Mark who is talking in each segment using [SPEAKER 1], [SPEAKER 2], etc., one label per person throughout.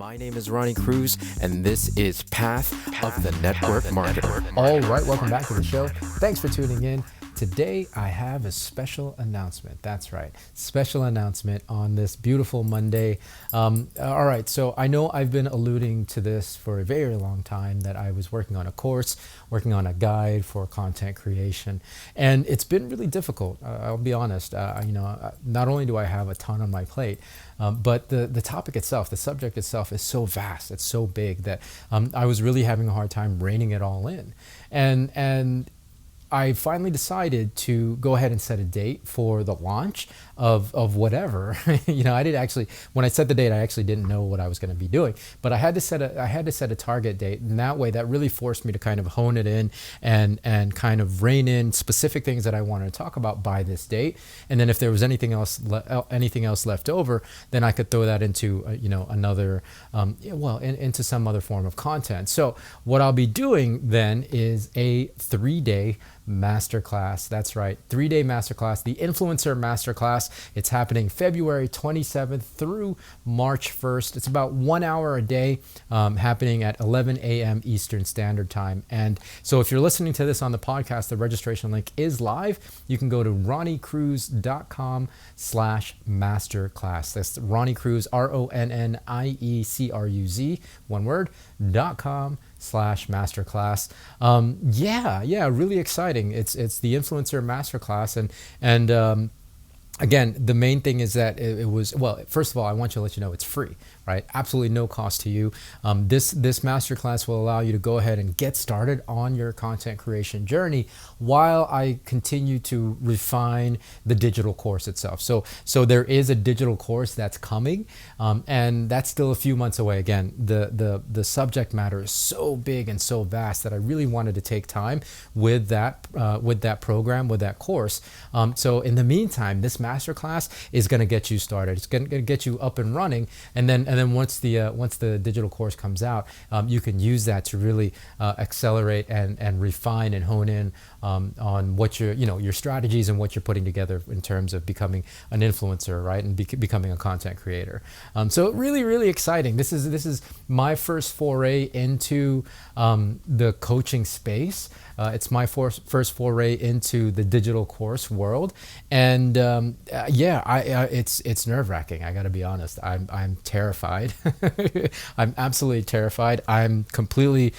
[SPEAKER 1] My name is Ronnie Cruz, and this is Path of the Network Marketer.
[SPEAKER 2] All right, welcome back to the show. Thanks for tuning in. Today, I have a special announcement. That's right, special announcement on this beautiful Monday. All right, so I know I've been alluding to this for a very long time that I was working on a course, working on a guide for content creation, and it's been really difficult. I'll be honest. Not only do I have a ton on my plate, but the topic itself, the subject itself, is so vast. It's so big that I was really having a hard time reining it all in, and I finally decided to go ahead and set a date for the launch of whatever. I did actually, when I set the date, I actually didn't know what I was going to be doing, but I had to set a target date, and that way that really forced me to kind of hone it in and kind of rein in specific things that I wanted to talk about by this date. And then if there was anything else left over, then I could throw that into into some other form of content. So what I'll be doing then is a 3-day masterclass. That's right, 3-day masterclass, the Influencer Masterclass. It's happening February 27th through March 1st. It's about 1 hour a day, happening at 11 a.m. Eastern Standard Time. And so if you're listening to this on the podcast, the registration link is live. You can go to ronniecruz.com/masterclass. That's Ronnie Cruz, RONNIECRUZ, one word, .com/masterclass. Really exciting. It's the Influencer Masterclass, and again, the main thing is that it was, well, first of all, I want to let you know it's free, right? Absolutely no cost to you. This masterclass will allow you to go ahead and get started on your content creation journey while I continue to refine the digital course itself. So there is a digital course that's coming, and that's still a few months away. Again, the subject matter is so big and so vast that I really wanted to take time with that program, with that course. So in the meantime, this masterclass is going to get you started. It's going to get you up and running, and then once the digital course comes out, you can use that to really accelerate and refine and hone in on what your strategies and what you're putting together in terms of becoming an influencer, right, and becoming a content creator. So really exciting. This is my first foray into the coaching space. It's my first foray into the digital course world, and it's nerve-wracking. I got to be honest. I'm terrified. I'm absolutely terrified. I'm completely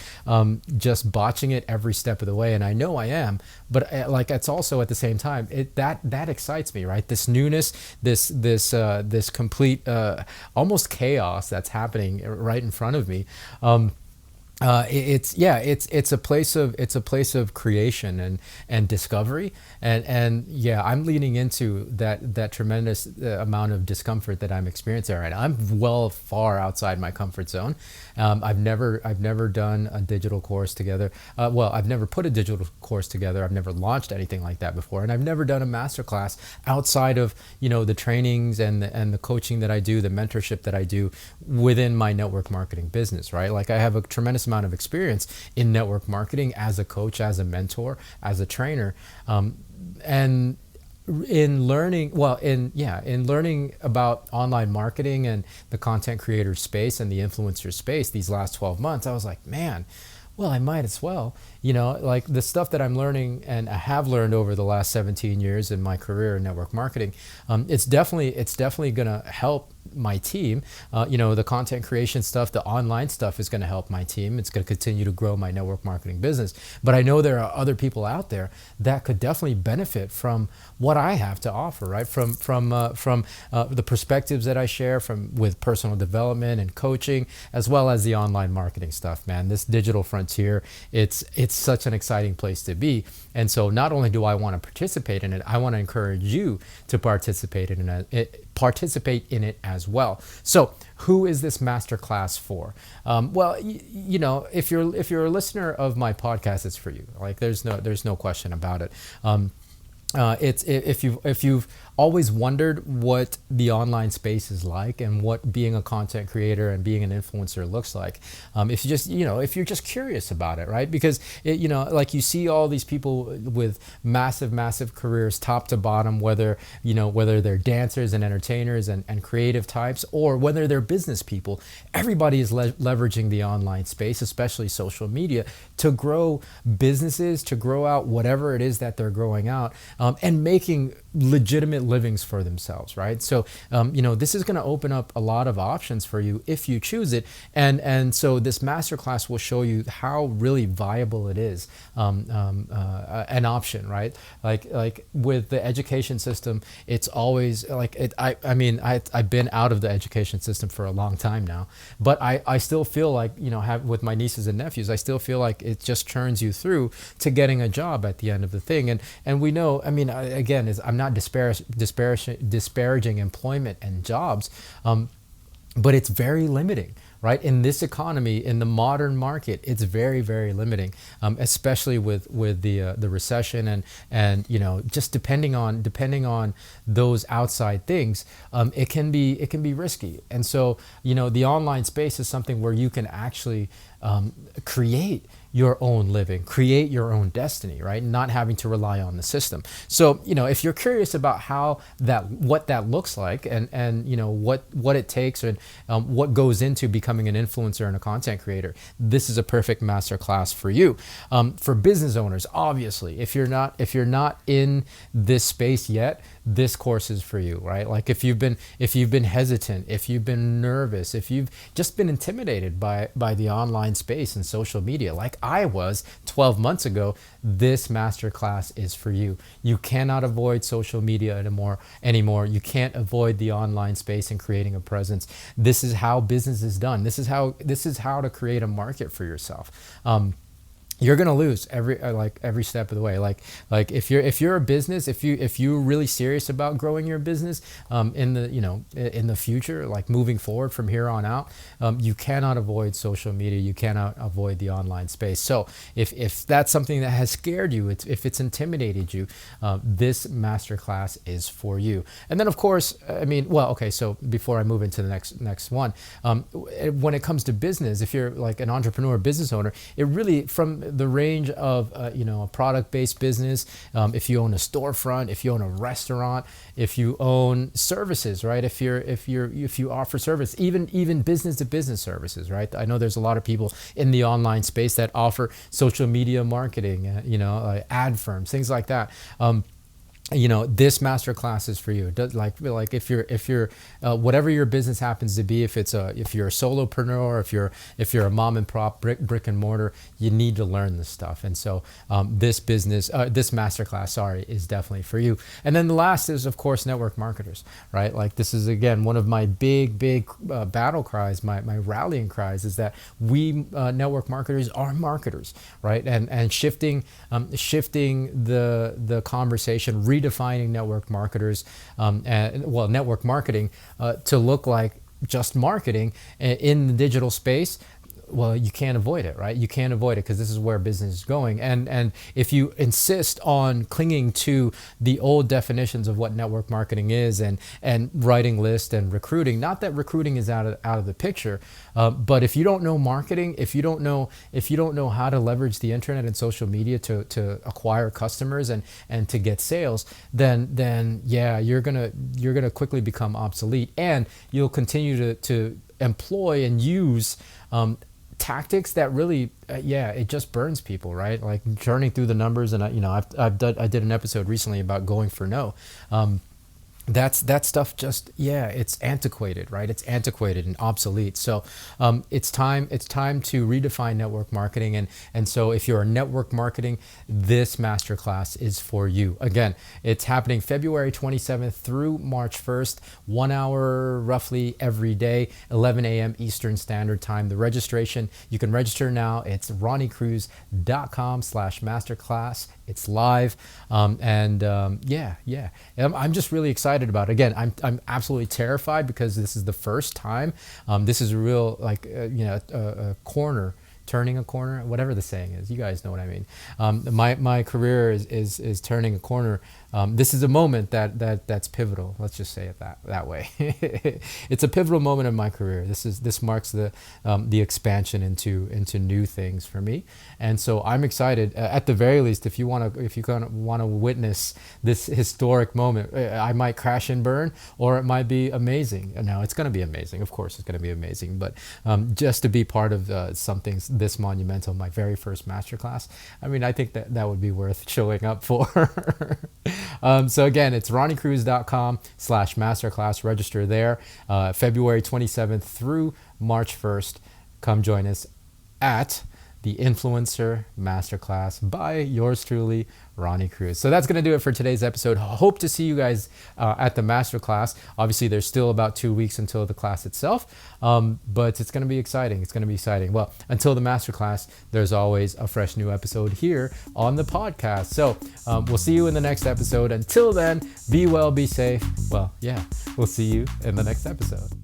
[SPEAKER 2] just botching it every step of the way, and I know I am. But it's also at the same time that excites me, right? This newness, this complete almost chaos that's happening right in front of me. It's a place of creation and discovery, and I'm leaning into that tremendous amount of discomfort that I'm experiencing right now. I'm well far outside my comfort zone. I've never done a digital course together. I've never put a digital course together. I've never launched anything like that before, and I've never done a masterclass outside of the trainings and the coaching that I do, the mentorship that I do within my network marketing business. Right, like I have a tremendous amount of experience in network marketing as a coach, as a mentor, as a trainer, and in learning about online marketing and the content creator space and the influencer space these last 12 months, I was like, man, well, I might as well, like the stuff that I'm learning and I have learned over the last 17 years in my career in network marketing. It's definitely going to help my team. The content creation stuff, the online stuff is going to help my team. It's going to continue to grow my network marketing business. But I know there are other people out there that could definitely benefit from what I have to offer, right? From the perspectives that I share with personal development and coaching, as well as the online marketing stuff, man. This digital frontier, it's such an exciting place to be. And so not only do I want to participate in it, I want to encourage you to participate in it as well. So who is this masterclass for? If you're a listener of my podcast, it's for you. Like there's no question about it. If you've always wondered what the online space is like and what being a content creator and being an influencer looks like, if you just if you're just curious about it, right? Because like you see all these people with massive careers, top to bottom, whether they're dancers and entertainers and creative types, or whether they're business people, everybody is leveraging the online space, especially social media, to grow businesses, to grow out whatever it is that they're growing out, and making legitimate livings for themselves, right? So, this is going to open up a lot of options for you if you choose it. And so this masterclass will show you how really viable it is, an option, right? Like with the education system, it's always like it. I've been out of the education system for a long time now, but I still feel like, with my nieces and nephews, I still feel like it just churns you through to getting a job at the end of the thing. And we know, I'm not disparaging employment and jobs, but it's very limiting, right? In this economy, in the modern market, it's very, very limiting, especially with the recession and just depending on those outside things, it can be risky. And so the online space is something where you can actually create your own living, create your own destiny, right? Not having to rely on the system. So, if you're curious about what that looks like and what it takes and what goes into becoming an influencer and a content creator, this is a perfect masterclass for you. For business owners, obviously, if you're not in this space yet, this course is for you, right? Like if you've been hesitant, if you've been nervous, if you've just been intimidated by the online space and social media, like I was 12 months ago, this masterclass is for you. You cannot avoid social media anymore. You can't avoid the online space and creating a presence. This is how business is done. This is how to create a market for yourself. You're gonna lose every step of the way. Like if you're a business, if you're really serious about growing your business in the future, like moving forward from here on out, you cannot avoid social media. You cannot avoid the online space. So if that's something that has scared you, if it's intimidated you, this masterclass is for you. And then of course, so before I move into the next one, when it comes to business, if you're like an entrepreneur, business owner, it really from the range of a product-based business, if you own a storefront, if you own a restaurant, if you own services, right? If you offer service, even business-to-business services, right? I know there's a lot of people in the online space that offer social media marketing, ad firms, things like that. This masterclass is for you. Like if you're whatever your business happens to be, if you're a solopreneur, if you're a mom and pop brick and mortar, you need to learn this stuff. And so this masterclass, is definitely for you. And then the last is of course network marketers, right? Like this is again one of my big battle cries, my rallying cries is that we network marketers are marketers, right? And shifting the conversation, redefining network marketers network marketing to look like just marketing in the digital space. Well, you can't avoid it, right? You can't avoid it because this is where business is going. And if you insist on clinging to the old definitions of what network marketing is and writing lists and recruiting, not that recruiting is out of the picture, but if you don't know marketing, if you don't know how to leverage the internet and social media to acquire customers and to get sales, then yeah, you're gonna quickly become obsolete, and you'll continue to employ and use tactics that really it just burns people, right? Like churning through the numbers. And I did an episode recently about going for no. That stuff just it's antiquated, right? It's antiquated and obsolete. So it's time to redefine network marketing. And so if you're a network marketing, this masterclass is for you. Again, it's happening February 27th through March 1st, 1 hour roughly every day, 11 a.m. Eastern Standard Time. The registration, you can register now. It's ronniecruz.com/masterclass. It's live. I'm just really excited about it. Again, I'm absolutely terrified because this is the first time. This is a real a corner turning a corner, whatever the saying is. You guys know what I mean. My career is turning a corner. This is a moment that's pivotal. Let's just say it that way. It's a pivotal moment in my career. This marks the expansion into new things for me, and so I'm excited. At the very least, if you want to witness this historic moment, I might crash and burn, or it might be amazing. Now it's going to be amazing. Of course, it's going to be amazing. But just to be part of something this monumental, my very first masterclass, I mean, I think that would be worth showing up for. So again, it's ronniecruz.com/masterclass. Register there. February 27th through March 1st. Come join us at the Influencer Masterclass by yours truly, Ronnie Cruz. So that's going to do it for today's episode. Hope to see you guys at the Masterclass. Obviously, there's still about 2 weeks until the class itself, but it's going to be exciting. It's going to be exciting. Well, until the Masterclass, there's always a fresh new episode here on the podcast. So we'll see you in the next episode. Until then, be well, be safe. Well, yeah, we'll see you in the next episode.